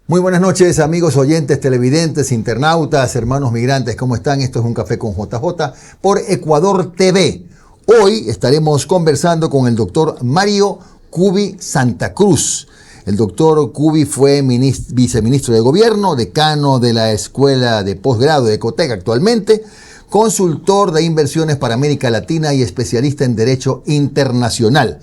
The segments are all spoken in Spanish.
Muy buenas noches, amigos oyentes, televidentes, internautas, hermanos migrantes, ¿cómo están? Esto es Un Café con JJ por Ecuador TV. Hoy estaremos conversando con el doctor Mario Cubi Santa Cruz. El doctor Cubi fue viceministro de Gobierno, decano de la Escuela de Posgrado de Ecotec actualmente, consultor de inversiones para América Latina y especialista en Derecho Internacional.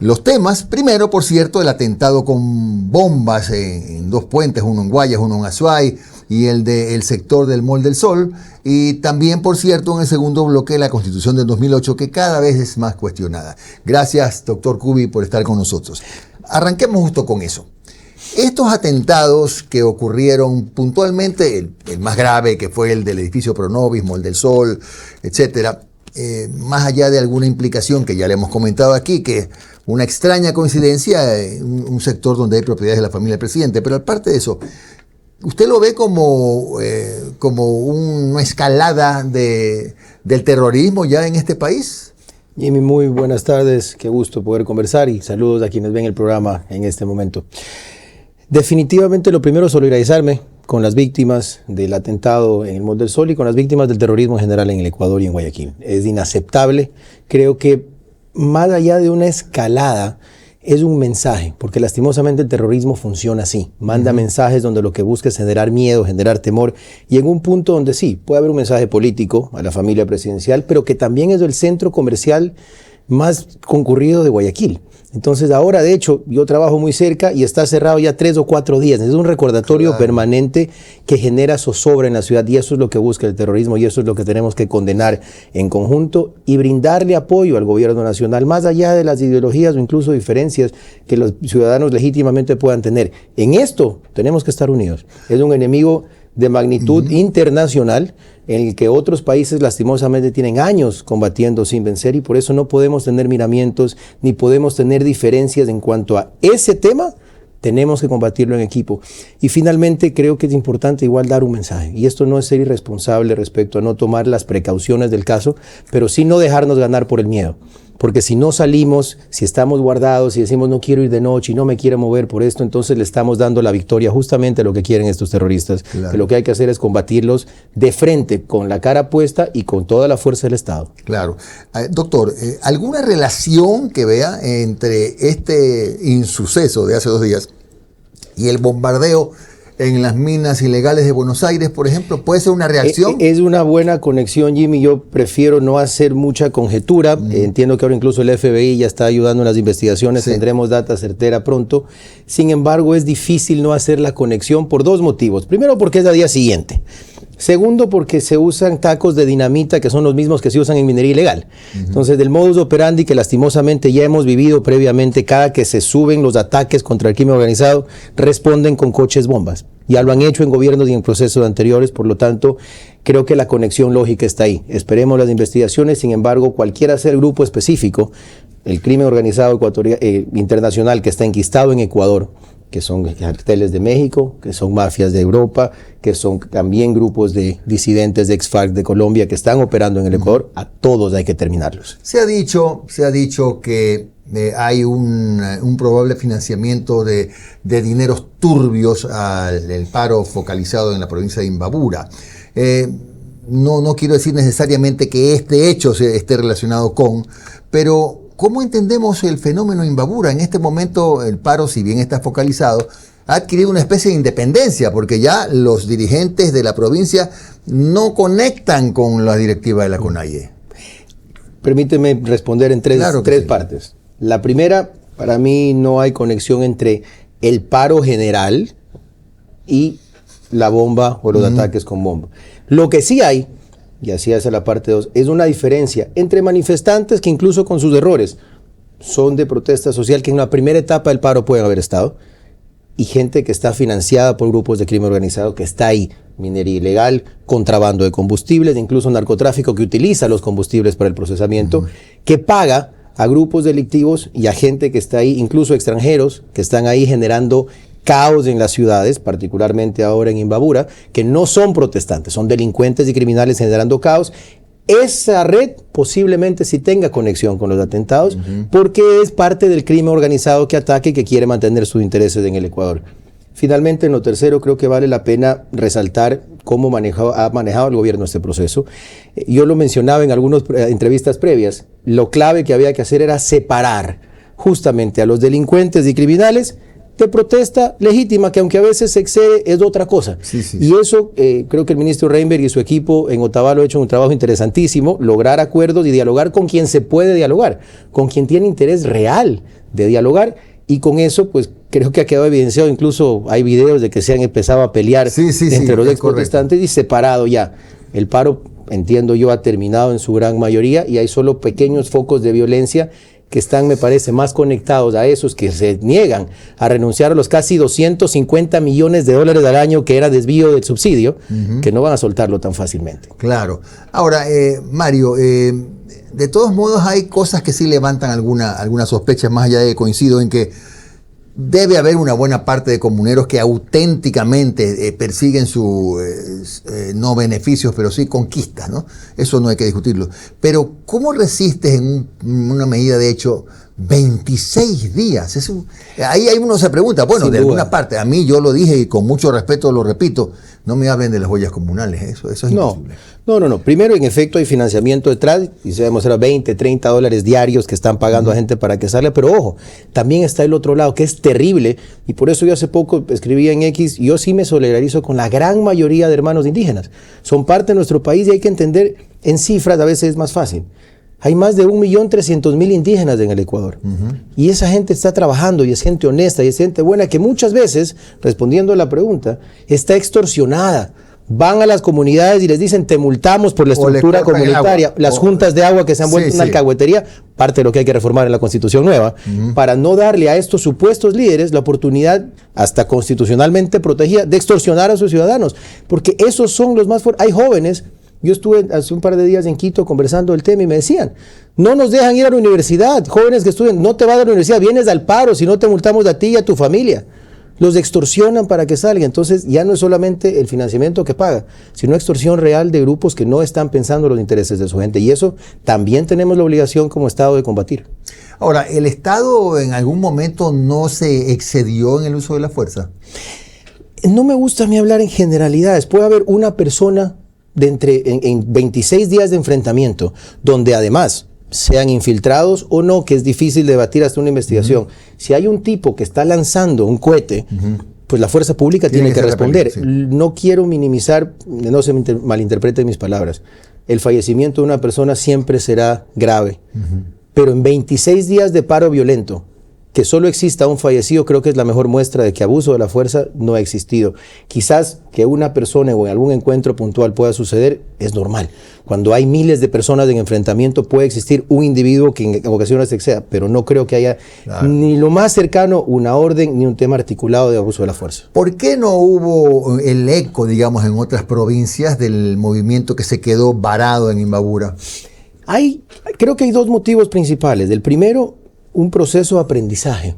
Los temas, primero, por cierto, el atentado con bombas en dos puentes, uno en Guayas, uno en Azuay, y el del sector del Mall del Sol, y también, por cierto, en el segundo bloque, la Constitución del 2008, que cada vez es más cuestionada. Gracias, doctor Cubi, por estar con nosotros. Arranquemos justo con eso. Estos atentados que ocurrieron puntualmente, el más grave, que fue el del edificio Pronovis, Mall del Sol, etcétera, más allá de alguna implicación que ya le hemos comentado aquí, que una extraña coincidencia, un sector donde hay propiedades de la familia del presidente, pero aparte de eso, ¿usted lo ve como una escalada del terrorismo ya en este país? Jimmy, muy buenas tardes, qué gusto poder conversar y saludos a quienes ven el programa en este momento. Definitivamente lo primero es solidarizarme con las víctimas del atentado en el Mall del Sol y con las víctimas del terrorismo en general en el Ecuador y en Guayaquil. Es inaceptable, creo que más allá de una escalada, es un mensaje, porque lastimosamente el terrorismo funciona así, manda mensajes donde lo que busca es generar miedo, generar temor, y en un punto donde sí, puede haber un mensaje político a la familia presidencial, pero que también es el centro comercial más concurrido de Guayaquil. Entonces ahora, de hecho, yo trabajo muy cerca y está cerrado ya 3 o 4 días. Es un recordatorio permanente que genera zozobra en la ciudad y eso es lo que busca el terrorismo y eso es lo que tenemos que condenar en conjunto y brindarle apoyo al gobierno nacional, más allá de las ideologías o incluso diferencias que los ciudadanos legítimamente puedan tener. En esto tenemos que estar unidos. Es un enemigo de magnitud internacional en el que otros países lastimosamente tienen años combatiendo sin vencer y por eso no podemos tener miramientos ni podemos tener diferencias en cuanto a ese tema. Tenemos que combatirlo en equipo. Y finalmente creo que es importante igual dar un mensaje. Y esto no es ser irresponsable respecto a no tomar las precauciones del caso, pero sí no dejarnos ganar por el miedo. Porque si no salimos, si estamos guardados, si decimos no quiero ir de noche y no me quiero mover por esto, entonces le estamos dando la victoria justamente a lo que quieren estos terroristas. Claro. Que lo que hay que hacer es combatirlos de frente, con la cara puesta y con toda la fuerza del Estado. Claro. Doctor, ¿alguna relación que vea entre este insuceso de hace 2 días y el bombardeo en las minas ilegales de Buenos Aires, por ejemplo? ¿Puede ser una reacción? Es una buena conexión, Jimmy. Yo prefiero no hacer mucha conjetura. Entiendo que ahora incluso el FBI ya está ayudando en las investigaciones. Sí. Tendremos data certera pronto. Sin embargo, es difícil no hacer la conexión por 2 motivos. Primero, porque es al día siguiente. Segundo, porque se usan tacos de dinamita que son los mismos que se usan en minería ilegal. Entonces, del modus operandi que lastimosamente ya hemos vivido previamente, cada que se suben los ataques contra el crimen organizado, responden con coches bombas. Ya lo han hecho en gobiernos y en procesos anteriores, por lo tanto, creo que la conexión lógica está ahí. Esperemos las investigaciones, sin embargo, cualquiera sea el grupo específico, el crimen organizado internacional que está enquistado en Ecuador, que son carteles de México, que son mafias de Europa, que son también grupos de disidentes de ex-FARC de Colombia que están operando en el Ecuador, a todos hay que terminarlos. Se ha dicho que hay un probable financiamiento de dineros turbios al paro focalizado en la provincia de Imbabura. No quiero decir necesariamente que este hecho esté relacionado con, pero ¿cómo entendemos el fenómeno Imbabura? En este momento el paro, si bien está focalizado, ha adquirido una especie de independencia, porque ya los dirigentes de la provincia no conectan con la directiva de la CONAIE. Permíteme responder en tres partes. La primera, para mí no hay conexión entre el paro general y la bomba o los ataques con bomba. Lo que sí hay, y así hace la parte 2, es una diferencia entre manifestantes que incluso con sus errores son de protesta social, que en la primera etapa del paro pueden haber estado, y gente que está financiada por grupos de crimen organizado que está ahí, minería ilegal, contrabando de combustibles, incluso narcotráfico que utiliza los combustibles para el procesamiento, que paga a grupos delictivos y a gente que está ahí, incluso extranjeros, que están ahí generando caos en las ciudades, particularmente ahora en Imbabura, que no son protestantes, son delincuentes y criminales generando caos. Esa red posiblemente sí tenga conexión con los atentados, porque es parte del crimen organizado que ataca y que quiere mantener sus intereses en el Ecuador. Finalmente, en lo tercero, creo que vale la pena resaltar cómo ha manejado el gobierno este proceso. Yo lo mencionaba en algunas entrevistas previas. Lo clave que había que hacer era separar justamente a los delincuentes y criminales de protesta legítima, que aunque a veces se excede, es otra cosa. Sí, sí. Y eso, creo que el ministro Reinberg y su equipo en Otavalo han hecho un trabajo interesantísimo, lograr acuerdos y dialogar con quien se puede dialogar, con quien tiene interés real de dialogar, y con eso, pues, creo que ha quedado evidenciado, incluso hay videos de que se han empezado a pelear entre los ex protestantes y separado ya. El paro, entiendo yo, ha terminado en su gran mayoría y hay solo pequeños focos de violencia que están, me parece, más conectados a esos que se niegan a renunciar a los casi 250 millones de dólares al año que era desvío del subsidio, que no van a soltarlo tan fácilmente. Claro. Ahora, Mario, de todos modos hay cosas que sí levantan alguna sospecha, más allá de que coincido en que debe haber una buena parte de comuneros que auténticamente persiguen no beneficios, pero sí conquistas, ¿no? Eso no hay que discutirlo. Pero, ¿cómo resistes en una medida de hecho 26 días? Ahí uno se pregunta, bueno, sin de duda. Alguna parte, a mí yo lo dije y con mucho respeto lo repito, no me hablen de las ollas comunales, eso es imposible. No. Primero, en efecto, hay financiamiento detrás, y se demuestra 20, 30 dólares diarios que están pagando a gente para que salga, pero ojo, también está el otro lado, que es terrible, y por eso yo hace poco escribía en X, yo sí me solidarizo con la gran mayoría de hermanos indígenas. Son parte de nuestro país y hay que entender, en cifras a veces es más fácil. Hay más de 1.300.000 indígenas en el Ecuador. Y esa gente está trabajando y es gente honesta y es gente buena que muchas veces, respondiendo a la pregunta, está extorsionada. Van a las comunidades y les dicen, te multamos por la estructura comunitaria, las juntas de agua que se han vuelto una alcahuetería, parte de lo que hay que reformar en la Constitución nueva, para no darle a estos supuestos líderes la oportunidad, hasta constitucionalmente protegida, de extorsionar a sus ciudadanos. Porque esos son los más fuertes. Hay jóvenes. Yo estuve hace un par de días en Quito conversando el tema y me decían, no nos dejan ir a la universidad, jóvenes que estudian, no te vas a la universidad, vienes al paro, si no te multamos a ti y a tu familia. Los extorsionan para que salgan. Entonces ya no es solamente el financiamiento que paga, sino extorsión real de grupos que no están pensando en los intereses de su gente. Y eso también tenemos la obligación como Estado de combatir. Ahora, ¿el Estado en algún momento no se excedió en el uso de la fuerza? No me gusta a mí hablar en generalidades. Puede haber una persona en 26 días de enfrentamiento, donde además sean infiltrados o no, que es difícil debatir hasta una investigación. Si hay un tipo que está lanzando un cohete, pues la fuerza pública tiene que responder. No quiero minimizar, no se malinterpreten mis palabras. El fallecimiento de una persona siempre será grave, pero en 26 días de paro violento, que solo exista un fallecido, creo que es la mejor muestra de que abuso de la fuerza no ha existido. Quizás que una persona o en algún encuentro puntual pueda suceder, es normal. Cuando hay miles de personas en enfrentamiento puede existir un individuo que en ocasiones exceda, pero no creo que haya ni lo más cercano una orden ni un tema articulado de abuso de la fuerza. ¿Por qué no hubo el eco, digamos, en otras provincias del movimiento que se quedó varado en Imbabura? Creo que hay dos motivos principales. El primero, un proceso de aprendizaje,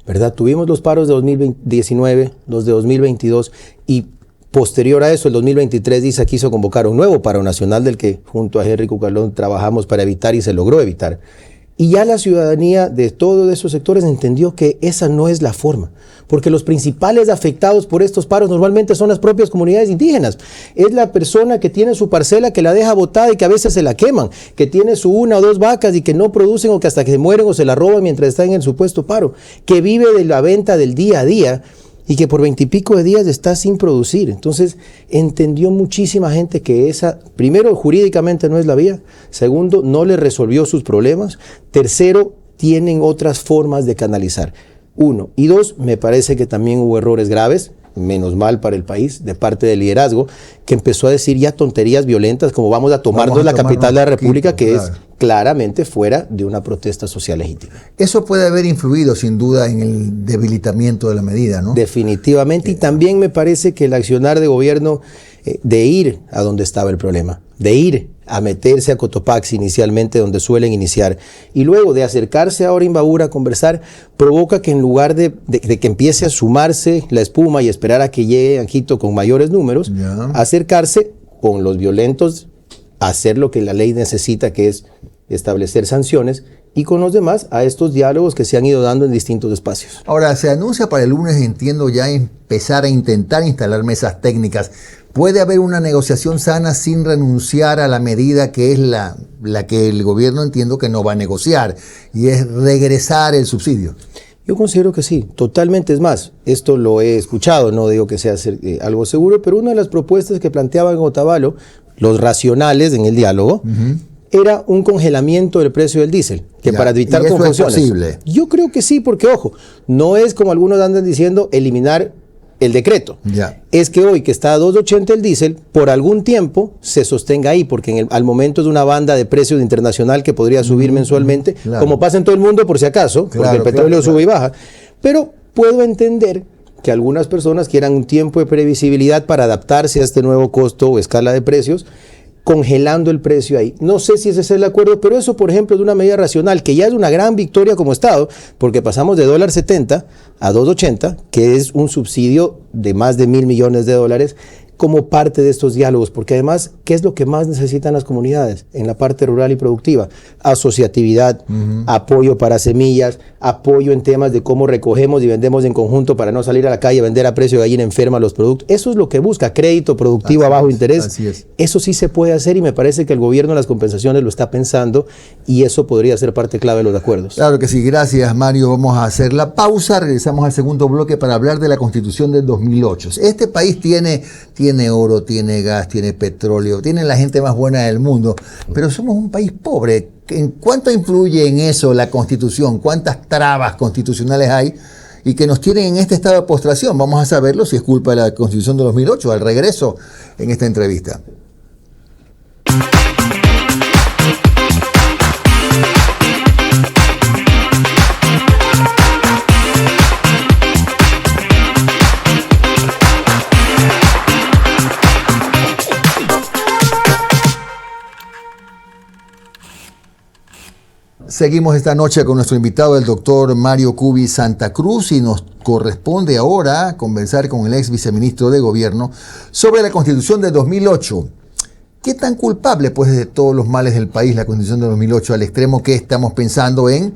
¿verdad? Tuvimos los paros de 2019, los de 2022 y posterior a eso, el 2023, DISA quiso convocar un nuevo paro nacional del que junto a Henry Cucalón trabajamos para evitar y se logró evitar. Y ya la ciudadanía de todos esos sectores entendió que esa no es la forma, porque los principales afectados por estos paros normalmente son las propias comunidades indígenas. Es la persona que tiene su parcela que la deja botada y que a veces se la queman, que tiene su 1 o 2 vacas y que no producen o que hasta que se mueren o se la roban mientras está en el supuesto paro, que vive de la venta del día a día y que por 20 y pico de días está sin producir. Entonces entendió muchísima gente que esa, primero, jurídicamente no es la vía, segundo, no le resolvió sus problemas, tercero, tienen otras formas de canalizar. 1. Y 2, me parece que también hubo errores graves, menos mal para el país, de parte del liderazgo, que empezó a decir ya tonterías violentas como vamos a tomarnos la capital de la República, que es claramente fuera de una protesta social legítima. Eso puede haber influido sin duda en el debilitamiento de la medida, ¿no? Definitivamente, y también me parece que el accionar de gobierno de ir a donde estaba el problema, de ir a meterse a Cotopaxi inicialmente, donde suelen iniciar, y luego de acercarse ahora a Imbabura a conversar, provoca que en lugar de que empiece a sumarse la espuma y esperar a que llegue a Quito con mayores números, acercarse con los violentos, hacer lo que la ley necesita, que es establecer sanciones, y con los demás a estos diálogos que se han ido dando en distintos espacios. Ahora, se anuncia para el lunes, entiendo, ya empezar a intentar instalar mesas técnicas. ¿Puede haber una negociación sana sin renunciar a la medida que es la que el gobierno, entiendo, que no va a negociar, y es regresar el subsidio? Yo considero que sí, totalmente. Es más, esto lo he escuchado, no digo que sea algo seguro, pero una de las propuestas que planteaban en Otavalo, los racionales en el diálogo, era un congelamiento del precio del diésel, que para evitar confusiones. ¿Es posible? Yo creo que sí, porque ojo, no es como algunos andan diciendo eliminar el decreto. Es que hoy que está a 2.80 el diésel, por algún tiempo se sostenga ahí, porque al momento es una banda de precios internacional que podría subir mensualmente, como pasa en todo el mundo por si acaso, porque el petróleo sube y baja. Pero puedo entender que algunas personas quieran un tiempo de previsibilidad para adaptarse a este nuevo costo o escala de precios, congelando el precio ahí. No sé si ese es el acuerdo, pero eso, por ejemplo, es una medida racional, que ya es una gran victoria como Estado, porque pasamos de $1.70 a 2.80, que es un subsidio de más de $1.000 millones, como parte de estos diálogos, porque además, ¿qué es lo que más necesitan las comunidades en la parte rural y productiva? Asociatividad, apoyo para semillas, apoyo en temas de cómo recogemos y vendemos en conjunto para no salir a la calle a vender a precio de gallina enferma los productos. Eso es lo que busca, crédito productivo a bajo interés. Así es. Eso sí se puede hacer, y me parece que el gobierno de las compensaciones lo está pensando, y eso podría ser parte clave de los acuerdos. Claro que sí, gracias Mario. Vamos a hacer la pausa, regresamos al segundo bloque para hablar de la Constitución del 2008. Este país tiene oro, tiene gas, tiene petróleo, tiene la gente más buena del mundo, pero somos un país pobre. ¿En cuánto influye en eso la Constitución? ¿Cuántas trabas constitucionales hay y que nos tienen en este estado de postración? Vamos a saberlo si es culpa de la Constitución de 2008, al regreso en esta entrevista. Seguimos esta noche con nuestro invitado, el doctor Mario Cubi Santa Cruz, y nos corresponde ahora conversar con el ex viceministro de Gobierno sobre la Constitución de 2008. ¿Qué tan culpable, pues, de todos los males del país la Constitución de 2008, al extremo que estamos pensando en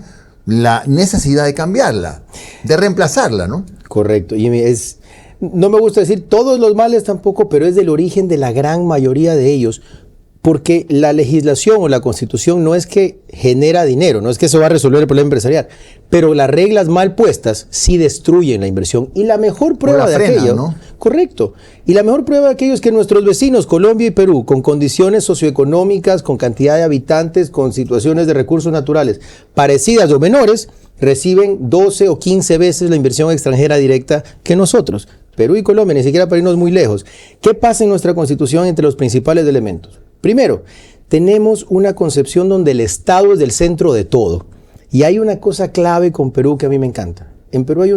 la necesidad de cambiarla, de reemplazarla, ¿no? Correcto. Y no me gusta decir todos los males tampoco, pero es del origen de la gran mayoría de ellos. Porque la legislación o la Constitución no es que genera dinero, no es que eso va a resolver el problema empresarial, pero las reglas mal puestas sí destruyen la inversión. Y la mejor prueba de aquello, ¿no? Correcto, y la mejor prueba de aquello es que nuestros vecinos, Colombia y Perú, con condiciones socioeconómicas, con cantidad de habitantes, con situaciones de recursos naturales parecidas o menores, reciben 12 o 15 veces la inversión extranjera directa que nosotros. Perú y Colombia, ni siquiera para irnos muy lejos. ¿Qué pasa en nuestra Constitución entre los principales elementos? Primero, tenemos una concepción donde el Estado es el centro de todo. Y hay una cosa clave con Perú que a mí me encanta. En Perú hay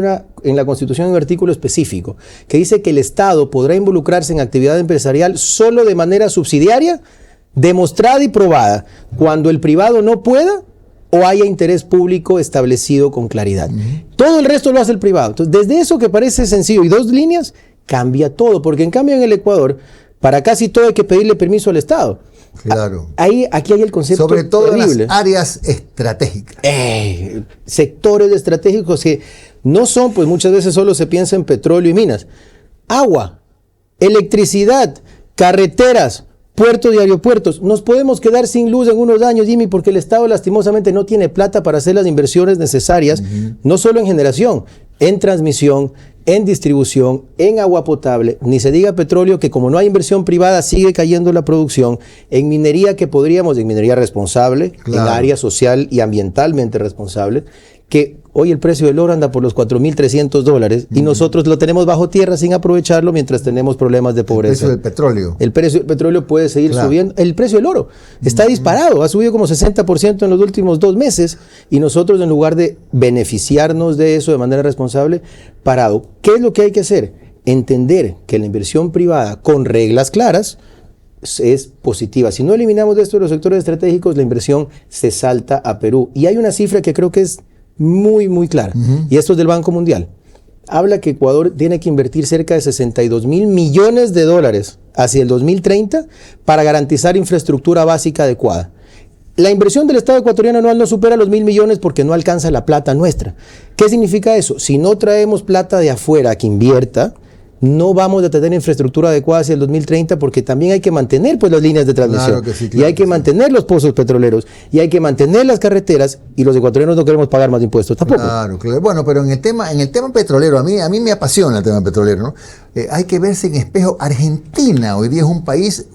en la Constitución un artículo específico que dice que el Estado podrá involucrarse en actividad empresarial solo de manera subsidiaria, demostrada y probada, cuando el privado no pueda o haya interés público establecido con claridad. Todo el resto lo hace el privado. Entonces, desde eso que parece sencillo y 2 líneas, cambia todo, porque en cambio en el Ecuador, para casi todo hay que pedirle permiso al Estado. Claro. Aquí hay el concepto sobre todo terrible. En las áreas estratégicas. Sectores estratégicos que no son, pues muchas veces solo se piensa en petróleo y minas. Agua, electricidad, carreteras, puertos y aeropuertos. Nos podemos quedar sin luz en unos años, Jimmy, porque el Estado lastimosamente no tiene plata para hacer las inversiones necesarias, no solo en generación, en transmisión, en distribución, en agua potable, ni se diga petróleo, que como no hay inversión privada sigue cayendo la producción, en minería que podríamos, en minería responsable, en área social y ambientalmente responsable, que hoy el precio del oro anda por los $4.300 y nosotros lo tenemos bajo tierra sin aprovecharlo mientras tenemos problemas de pobreza. El precio del petróleo. El precio del petróleo puede seguir subiendo. El precio del oro está disparado, ha subido como 60% en los últimos 2 meses y nosotros, en lugar de beneficiarnos de eso de manera responsable, parado. ¿Qué es lo que hay que hacer? Entender que la inversión privada con reglas claras es positiva. Si no eliminamos de esto los sectores estratégicos, la inversión se salta a Perú. Y hay una cifra que creo que es muy, muy clara, y esto es del Banco Mundial. Habla que Ecuador tiene que invertir cerca de 62.000 millones de dólares hacia el 2030 para garantizar infraestructura básica adecuada. La inversión del Estado ecuatoriano anual no supera los 1.000 millones porque no alcanza la plata nuestra. ¿Qué significa eso? Si no traemos plata de afuera que invierta, no vamos a tener infraestructura adecuada hacia el 2030 porque también hay que mantener pues las líneas de transmisión, y hay que mantener los pozos petroleros, y hay que mantener las carreteras, y los ecuatorianos no queremos pagar más impuestos tampoco. Claro. Bueno, pero en el tema petrolero, a mí me apasiona el tema petrolero, ¿no? Hay que verse en espejo. Argentina hoy día es un país,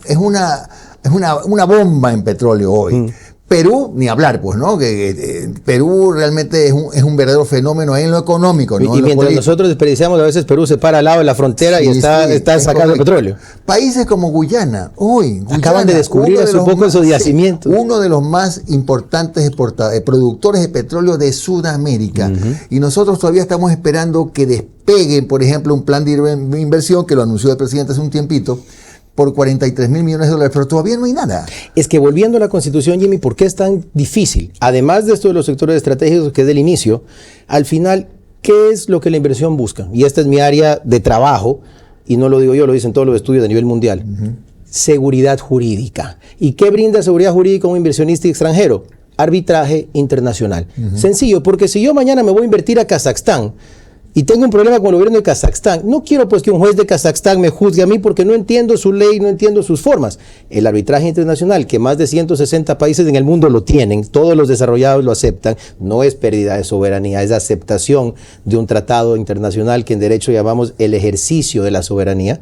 es una bomba en petróleo hoy. Perú, ni hablar, pues, ¿no? Que Perú realmente es un verdadero fenómeno ahí en lo económico, ¿no? Y mientras nosotros desperdiciamos, a veces Perú se para al lado de la frontera y está sacando petróleo. Países como Guyana, acaban de descubrir hace poco esos yacimientos. Uno de los más importantes productores de petróleo de Sudamérica. Y nosotros todavía estamos esperando que despeguen, por ejemplo, un plan de inversión que lo anunció el presidente hace un tiempito, por 43.000 millones de dólares, pero todavía no hay nada. Es que volviendo a la Constitución, Jimmy, ¿por qué es tan difícil? Además de esto de los sectores estratégicos, que es del inicio, al final, ¿qué es lo que la inversión busca? Y esta es mi área de trabajo, y no lo digo yo, lo dicen todos los estudios a nivel mundial. Seguridad jurídica. ¿Y qué brinda seguridad jurídica a un inversionista extranjero? Arbitraje internacional. Sencillo, porque si yo mañana me voy a invertir a Kazajstán, y tengo un problema con el gobierno de Kazajstán, no quiero pues que un juez de Kazajstán me juzgue a mí porque no entiendo su ley, no entiendo sus formas. El arbitraje internacional, que más de 160 países en el mundo lo tienen, todos los desarrollados lo aceptan, no es pérdida de soberanía, es aceptación de un tratado internacional que en derecho llamamos el ejercicio de la soberanía,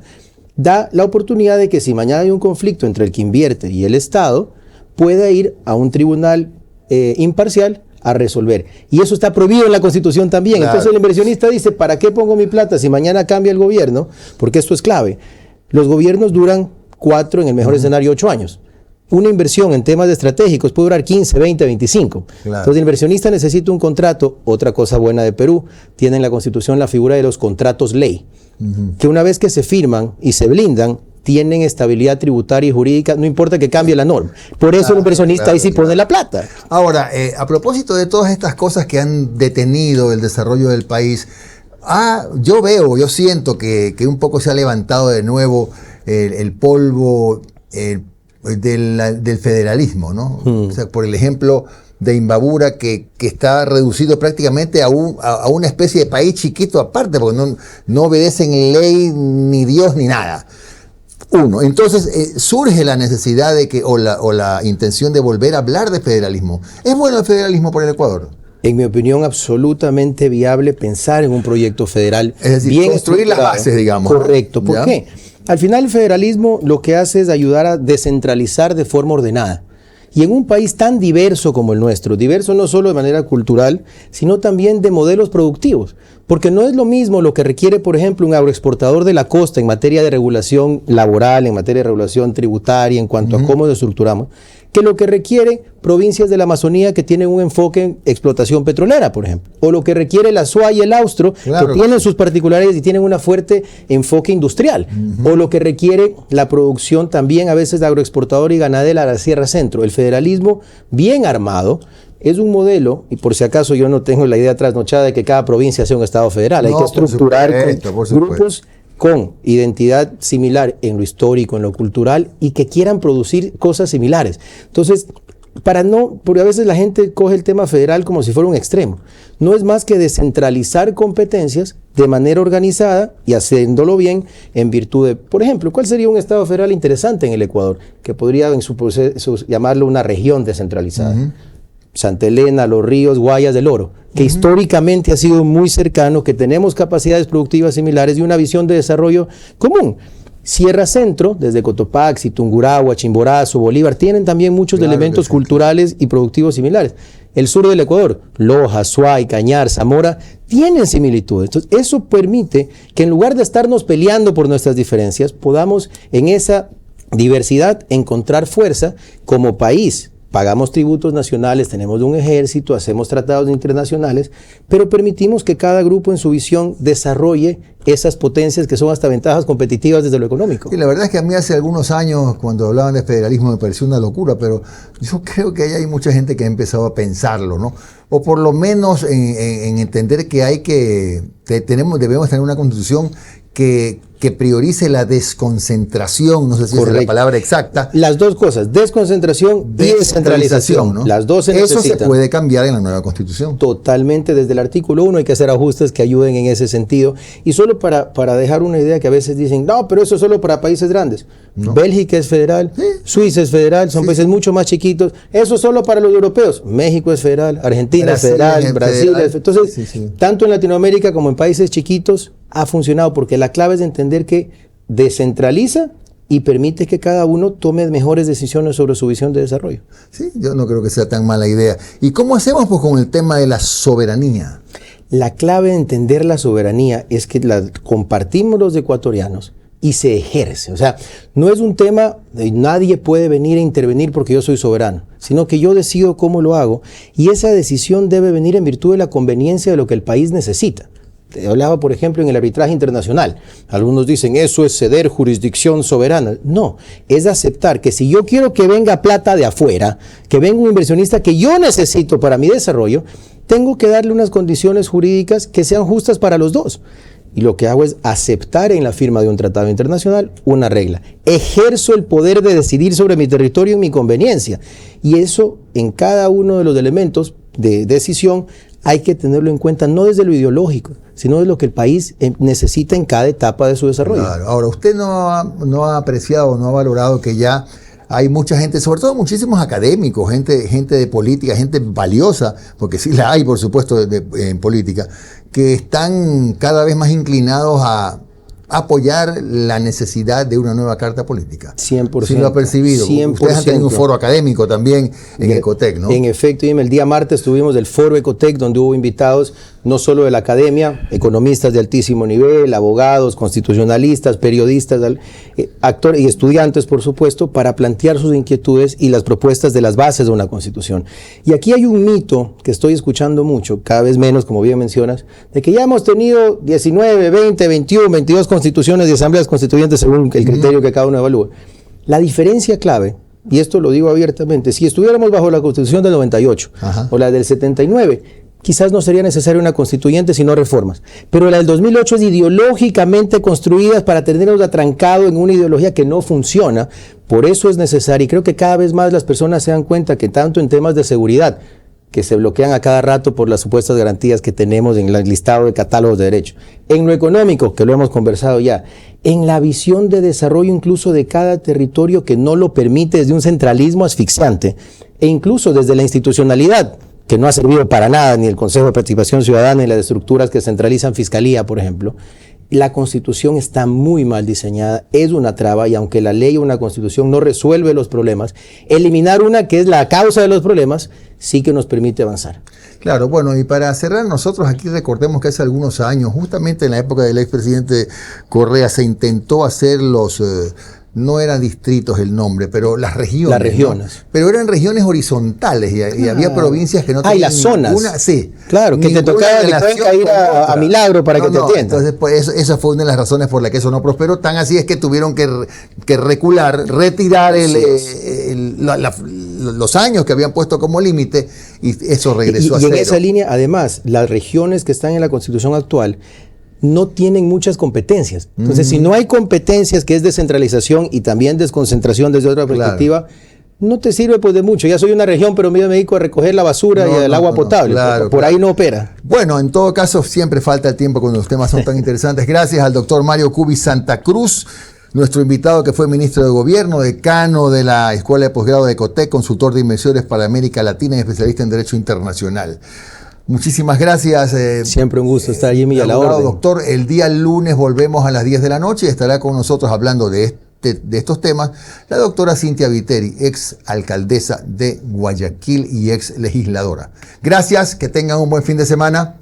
da la oportunidad de que si mañana hay un conflicto entre el que invierte y el Estado, pueda ir a un tribunal imparcial a resolver. Y eso está prohibido en la Constitución también. Claro. Entonces el inversionista dice, ¿para qué pongo mi plata si mañana cambia el gobierno? Porque esto es clave. Los gobiernos duran 4, en el mejor escenario 8 años. Una inversión en temas estratégicos puede durar 15, 20, 25. Claro. Entonces el inversionista necesita un contrato. Otra cosa buena de Perú, tiene en la Constitución la figura de los contratos ley, que una vez que se firman y se blindan, tienen estabilidad tributaria y jurídica, no importa que cambie la norma. Por eso el inversionista ahí sí pone la plata. Ahora, a propósito de todas estas cosas que han detenido el desarrollo del país, yo siento que un poco se ha levantado de nuevo el polvo del federalismo, ¿no? O sea, por el ejemplo de Imbabura, que está reducido prácticamente a una especie de país chiquito aparte, porque no obedecen ley, ni Dios, ni nada. Entonces surge la necesidad de o la intención de volver a hablar de federalismo. ¿Es bueno el federalismo para el Ecuador? En mi opinión, absolutamente viable pensar en un proyecto federal. Es decir, bien construir las bases, digamos. Correcto. ¿Por qué? Al final el federalismo lo que hace es ayudar a descentralizar de forma ordenada. Y en un país tan diverso como el nuestro, diverso no solo de manera cultural, sino también de modelos productivos. Porque no es lo mismo lo que requiere, por ejemplo, un agroexportador de la costa en materia de regulación laboral, en materia de regulación tributaria, en cuanto a cómo nos estructuramos, que lo que requiere provincias de la Amazonía que tienen un enfoque en explotación petrolera, por ejemplo, o lo que requiere la SUA y el Austro, claro, que tienen sus particularidades y tienen un fuerte enfoque industrial, o lo que requiere la producción también a veces de agroexportador y ganadera de la Sierra Centro. El federalismo bien armado es un modelo, y por si acaso yo no tengo la idea trasnochada de que cada provincia sea un estado federal, hay que estructurar grupos con identidad similar en lo histórico, en lo cultural, y que quieran producir cosas similares. Entonces, porque a veces la gente coge el tema federal como si fuera un extremo. No es más que descentralizar competencias de manera organizada y haciéndolo bien en virtud de, por ejemplo, ¿cuál sería un estado federal interesante en el Ecuador? Que podría en su proceso llamarlo una región descentralizada. Santa Elena, Los Ríos, Guayas del Oro, que históricamente ha sido muy cercano, que tenemos capacidades productivas similares y una visión de desarrollo común. Sierra Centro, desde Cotopaxi, Tungurahua, Chimborazo, Bolívar, tienen también muchos elementos culturales y productivos similares. El sur del Ecuador, Loja, Suay, Cañar, Zamora, tienen similitudes. Entonces, eso permite que en lugar de estarnos peleando por nuestras diferencias, podamos en esa diversidad encontrar fuerza como país, pagamos tributos nacionales, tenemos un ejército, hacemos tratados internacionales, pero permitimos que cada grupo en su visión desarrolle esas potencias que son hasta ventajas competitivas desde lo económico. Y la verdad es que a mí hace algunos años, cuando hablaban de federalismo, me pareció una locura, pero yo creo que hay mucha gente que ha empezado a pensarlo, ¿no? O por lo menos en entender que debemos tener una constitución que priorice la desconcentración, no sé si es la palabra exacta. Las dos cosas, desconcentración y descentralización, ¿no? Las dos se necesitan. Eso se puede cambiar en la nueva constitución. Totalmente, desde el artículo 1 hay que hacer ajustes que ayuden en ese sentido. Y solo para dejar una idea que a veces dicen, no, pero eso es solo para países grandes. No. Bélgica es federal, sí. Suiza es federal, son países mucho más chiquitos. Eso es solo para los europeos. México es federal, Argentina es federal, Brasil es federal. Entonces, tanto en Latinoamérica como en países chiquitos ha funcionado, porque la clave es entender que descentraliza y permite que cada uno tome mejores decisiones sobre su visión de desarrollo. Sí, yo no creo que sea tan mala idea. ¿Y cómo hacemos pues con el tema de la soberanía? La clave de entender la soberanía es que la compartimos los ecuatorianos y se ejerce. O sea, no es un tema de nadie puede venir a intervenir porque yo soy soberano, sino que yo decido cómo lo hago, y esa decisión debe venir en virtud de la conveniencia de lo que el país necesita. Te hablaba, por ejemplo, en el arbitraje internacional. Algunos dicen, eso es ceder jurisdicción soberana. No, es aceptar que si yo quiero que venga plata de afuera, que venga un inversionista que yo necesito para mi desarrollo, tengo que darle unas condiciones jurídicas que sean justas para los dos. Y lo que hago es aceptar en la firma de un tratado internacional una regla. Ejerzo el poder de decidir sobre mi territorio en mi conveniencia. Y eso, en cada uno de los elementos de decisión, hay que tenerlo en cuenta no desde lo ideológico, sino de lo que el país necesita en cada etapa de su desarrollo. Claro. Ahora, usted no ha apreciado, no ha valorado que ya hay mucha gente, sobre todo muchísimos académicos, gente de política, gente valiosa, porque sí la hay, por supuesto, en política, que están cada vez más inclinados a apoyar la necesidad de una nueva carta política. 100%. Sí lo ha percibido. 100%. Ustedes han tenido un foro académico también en Ecotec, ¿no? En efecto, el día martes tuvimos el foro Ecotec, donde hubo invitados no solo de la academia, economistas de altísimo nivel, abogados, constitucionalistas, periodistas, actores y estudiantes, por supuesto, para plantear sus inquietudes y las propuestas de las bases de una constitución. Y aquí hay un mito que estoy escuchando mucho, cada vez menos, como bien mencionas, de que ya hemos tenido 19, 20, 21, 22 constituciones y asambleas constituyentes según el criterio que cada uno evalúe. La diferencia clave, y esto lo digo abiertamente, si estuviéramos bajo la Constitución del 98 o la del 79, quizás no sería necesaria una constituyente sino reformas, pero la del 2008 es ideológicamente construida para tenernos atrancado en una ideología que no funciona. Por eso es necesaria, y creo que cada vez más las personas se dan cuenta que tanto en temas de seguridad, que se bloquean a cada rato por las supuestas garantías que tenemos en el listado de catálogos de derechos, en lo económico, que lo hemos conversado ya, en la visión de desarrollo incluso de cada territorio que no lo permite desde un centralismo asfixiante, e incluso desde la institucionalidad, que no ha servido para nada, ni el Consejo de Participación Ciudadana, ni las estructuras que centralizan Fiscalía, por ejemplo. La Constitución está muy mal diseñada, es una traba, y aunque la ley o una Constitución no resuelve los problemas, eliminar una que es la causa de los problemas sí que nos permite avanzar. Claro, bueno, y para cerrar, nosotros aquí recordemos que hace algunos años, justamente en la época del expresidente Correa, se intentó hacer no eran distritos el nombre, pero las regiones. Las regiones. ¿No? Pero eran regiones horizontales y había provincias que no tenían las zonas. Ninguna, sí. Claro, que te tocaba ir a Milagro para que te atiendan. Entonces, pues, esa fue una de las razones por la que eso no prosperó. Tan así es que tuvieron que retirar los años que habían puesto como límite, y eso regresó a cero. Y en esa línea, además, las regiones que están en la Constitución actual no tienen muchas competencias. Entonces, si no hay competencias, que es descentralización y también desconcentración desde otra perspectiva, no te sirve pues de mucho. Ya soy una región, pero me dedico a recoger la basura y el agua potable. Por ahí no opera. Bueno, en todo caso, siempre falta el tiempo cuando los temas son tan interesantes. Gracias al doctor Mario Cubi Santa Cruz, nuestro invitado que fue ministro de Gobierno, decano de la Escuela de Posgrado de Ecotec, consultor de inversiones para América Latina y especialista en Derecho Internacional. Muchísimas gracias. Siempre un gusto estar, Jimmy, a la orden. Doctor, el día lunes volvemos a las 10 de la noche y estará con nosotros hablando de estos temas la doctora Cintia Viteri, ex alcaldesa de Guayaquil y ex legisladora. Gracias, que tengan un buen fin de semana.